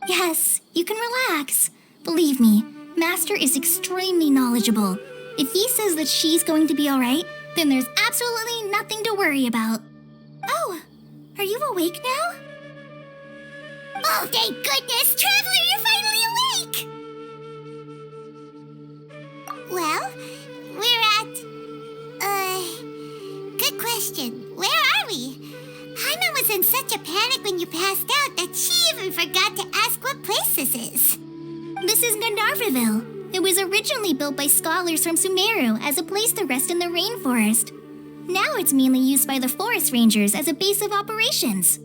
Yes, you can relax. Believe me, Master is extremely knowledgeable. If he says that she's going to be alright, then there's absolutely nothing to worry about. Oh, are you awake now? Oh, thank goodness! Traveler, you're finally awake! Well, we're at... good question. Where are we? Paimon was in such a panic when you passed out that she even forgot to ask what place this is. This is Gandharvaville. It was originally built by scholars from Sumeru as a place to rest in the rainforest. Now it's mainly used by the forest rangers as a base of operations.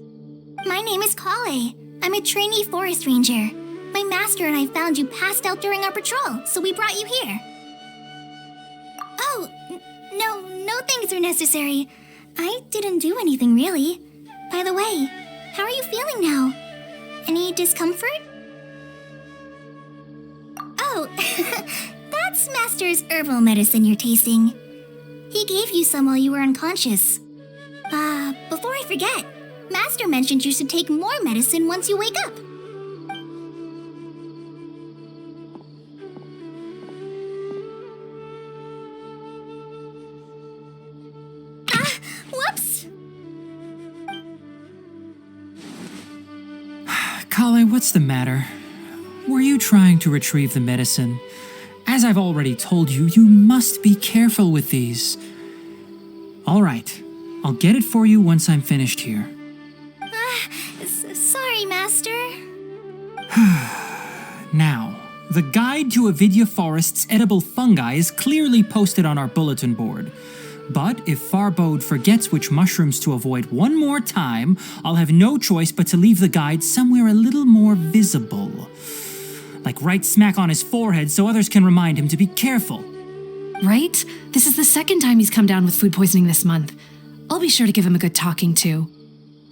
My name is Collei. I'm a trainee forest ranger. My master and I found you passed out during our patrol, so we brought you here. Oh, no thanks are necessary. I didn't do anything really. By the way, how are you feeling now? Any discomfort? Oh, that's Master's herbal medicine you're tasting. He gave you some while you were unconscious. Before I forget, Master mentioned you should take more medicine once you wake up. Whoops! Collei, what's the matter? Were you trying to retrieve the medicine? As I've already told you, you must be careful with these. All right, I'll get it for you once I'm finished here. Sorry, Master. Now, the guide to Avidya Forest's edible fungi is clearly posted on our bulletin board. But if Farbode forgets which mushrooms to avoid one more time, I'll have no choice but to leave the guide somewhere a little more visible. Like right smack on his forehead so others can remind him to be careful. Right? This is the second time he's come down with food poisoning this month. I'll be sure to give him a good talking to.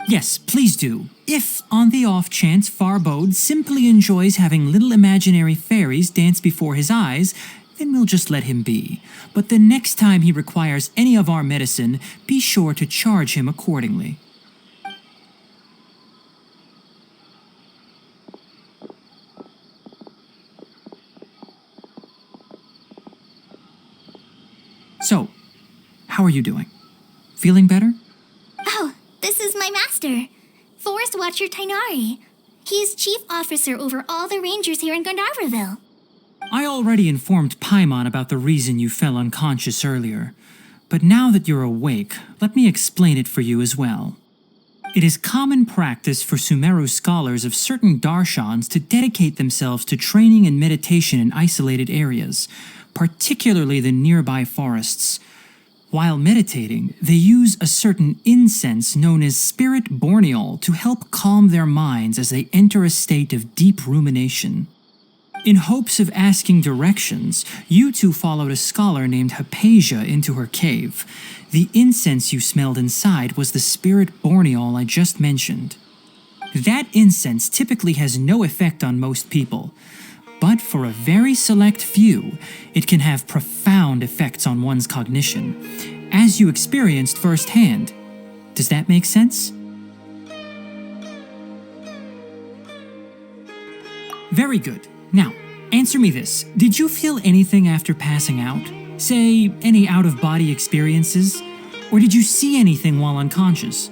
Yes, please do. If, on the off chance, Farbode simply enjoys having little imaginary fairies dance before his eyes, then we'll just let him be. But the next time he requires any of our medicine, be sure to charge him accordingly. So, how are you doing? Feeling better? Oh, this is my master, Forest Watcher Tighnari. He is chief officer over all the rangers here in Gandharvaville. I already informed Paimon about the reason you fell unconscious earlier, but now that you're awake, let me explain it for you as well. It is common practice for Sumeru scholars of certain darshans to dedicate themselves to training and meditation in isolated areas, particularly the nearby forests. While meditating, they use a certain incense known as spirit borneol to help calm their minds as they enter a state of deep rumination. In hopes of asking directions, you two followed a scholar named Hypatia into her cave. The incense you smelled inside was the spirit borneol I just mentioned. That incense typically has no effect on most people, but for a very select few, it can have profound effects on one's cognition, as you experienced firsthand. Does that make sense? Very good. Now, answer me this. Did you feel anything after passing out? Say, any out-of-body experiences? Or did you see anything while unconscious?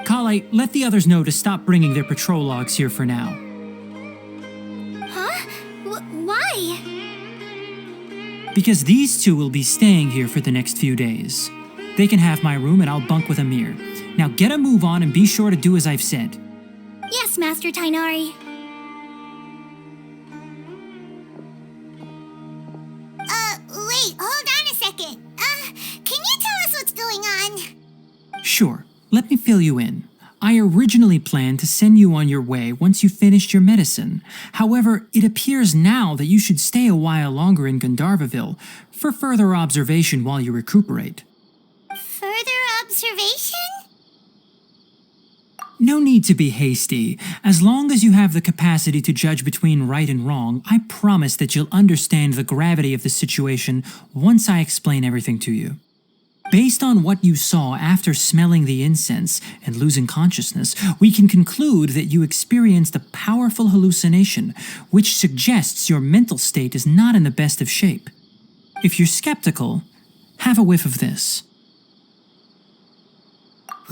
Collei, let the others know to stop bringing their patrol logs here for now. Huh? Why? Because these two will be staying here for the next few days. They can have my room and I'll bunk with Amir. Now get a move on and be sure to do as I've said. Yes, Master Tighnari. Wait, hold on a second. Can you tell us what's going on? Sure, let me fill you in. I originally planned to send you on your way once you finished your medicine. However, it appears now that you should stay a while longer in Gandharvaville for further observation while you recuperate. Further observation? No need to be hasty. As long as you have the capacity to judge between right and wrong, I promise that you'll understand the gravity of the situation once I explain everything to you. Based on what you saw after smelling the incense and losing consciousness, we can conclude that you experienced a powerful hallucination, which suggests your mental state is not in the best of shape. If you're skeptical, have a whiff of this.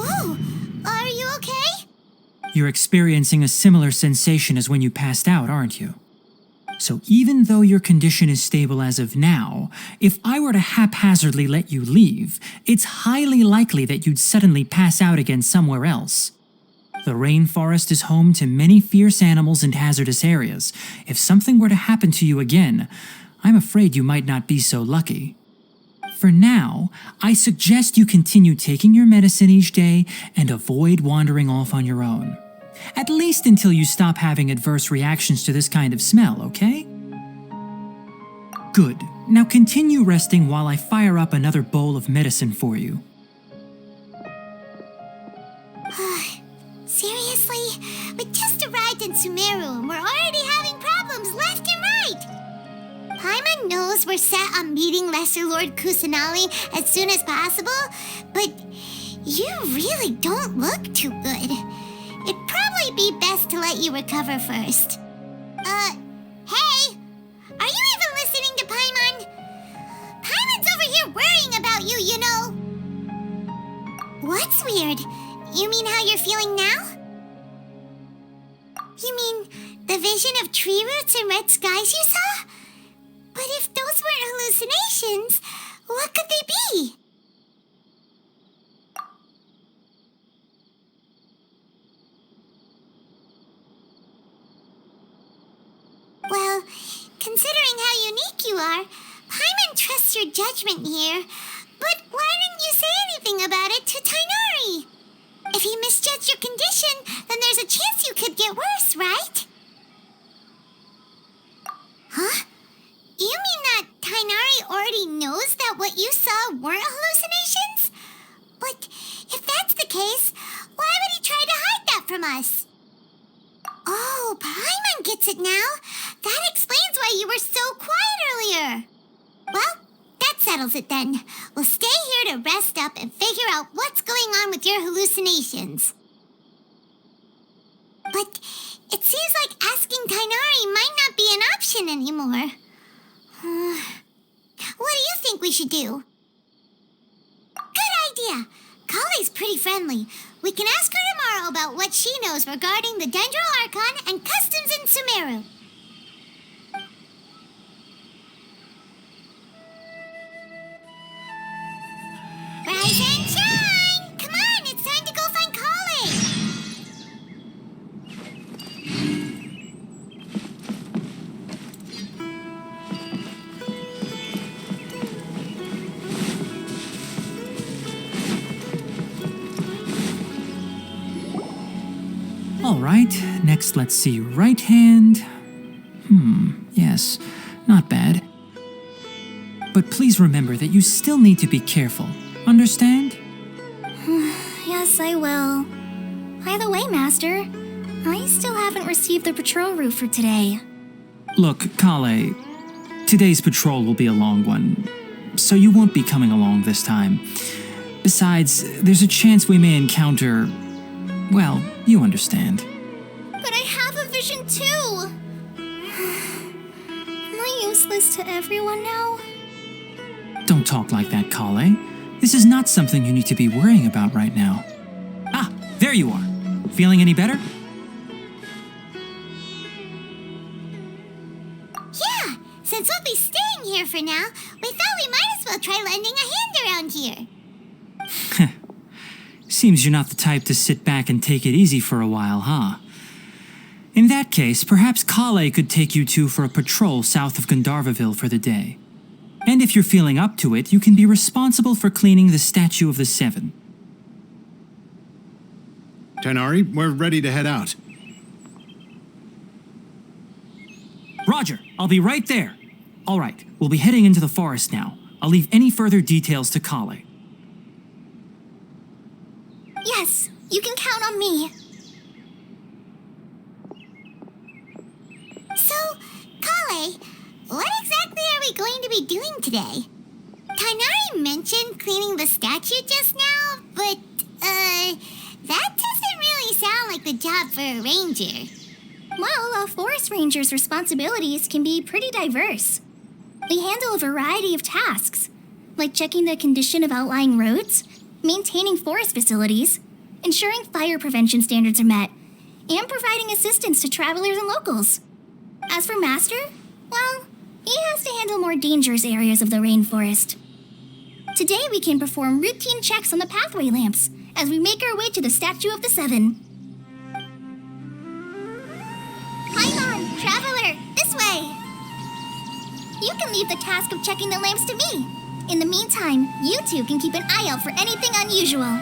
Ooh, are you okay? You're experiencing a similar sensation as when you passed out, aren't you? So even though your condition is stable as of now, if I were to haphazardly let you leave, it's highly likely that you'd suddenly pass out again somewhere else. The rainforest is home to many fierce animals and hazardous areas. If something were to happen to you again, I'm afraid you might not be so lucky. For now, I suggest you continue taking your medicine each day and avoid wandering off on your own. At least until you stop having adverse reactions to this kind of smell, okay? Good. Now continue resting while I fire up another bowl of medicine for you. Seriously? We just arrived in Sumeru and we're already having problems left and right! Paimon knows we're set on meeting Lesser Lord Kusanali as soon as possible, but you really don't look too good. It'd probably be best to let you recover first. Hey! Are you even listening to Paimon? Paimon's over here worrying about you, you know! What's weird? You mean how you're feeling now? You mean the vision of tree roots and red skies you saw? But if those weren't hallucinations, what could they be? Well, considering how unique you are, Paimon trusts your judgment here. But why didn't you say anything about it to Tighnari? If he misjudged your condition, then there's a chance you could get worse, right? Huh? You mean that Tighnari already knows that what you saw weren't hallucinations? But if that's the case, why would he try to hide that from us? Oh, Paimon gets it now. That explains why you were so quiet earlier. Well, that settles it then. We'll stay here to rest up and figure out what's going on with your hallucinations. But it seems like asking Tighnari might not be an option anymore. What do you think we should do? Good idea. Collei's pretty friendly. We can ask her tomorrow about what she knows regarding the Dendral Archon and customs in Sumeru. Rise and shine! Come on, it's time to go find Collei! All right, next let's see, right hand. Yes, not bad. But please remember that you still need to be careful. Understand? Yes, I will. By the way, Master, I still haven't received the patrol route for today. Look, Collei, today's patrol will be a long one, so you won't be coming along this time. Besides, there's a chance we may encounter... well, you understand. But I have a vision too! Am I useless to everyone now? Don't talk like that, Collei. This is not something you need to be worrying about right now. Ah, there you are. Feeling any better? Yeah, since we'll be staying here for now, we thought we might as well try lending a hand around here. Seems you're not the type to sit back and take it easy for a while, huh? In that case, perhaps Collei could take you two for a patrol south of Gandharvaville for the day. And if you're feeling up to it, you can be responsible for cleaning the Statue of the Seven. Tighnari, we're ready to head out. Roger, I'll be right there. All right, we'll be heading into the forest now. I'll leave any further details to Collei. Yes, you can count on me. So, Collei, what exactly are we going to be doing today? Tighnari mentioned cleaning the statue just now, but, that doesn't really sound like the job for a ranger. Well, a forest ranger's responsibilities can be pretty diverse. They handle a variety of tasks, like checking the condition of outlying roads, maintaining forest facilities, ensuring fire prevention standards are met, and providing assistance to travelers and locals. As for Master, well, he has to handle more dangerous areas of the rainforest. Today we can perform routine checks on the pathway lamps as we make our way to the Statue of the Seven. Paimon, traveler, this way! You can leave the task of checking the lamps to me. In the meantime, you two can keep an eye out for anything unusual.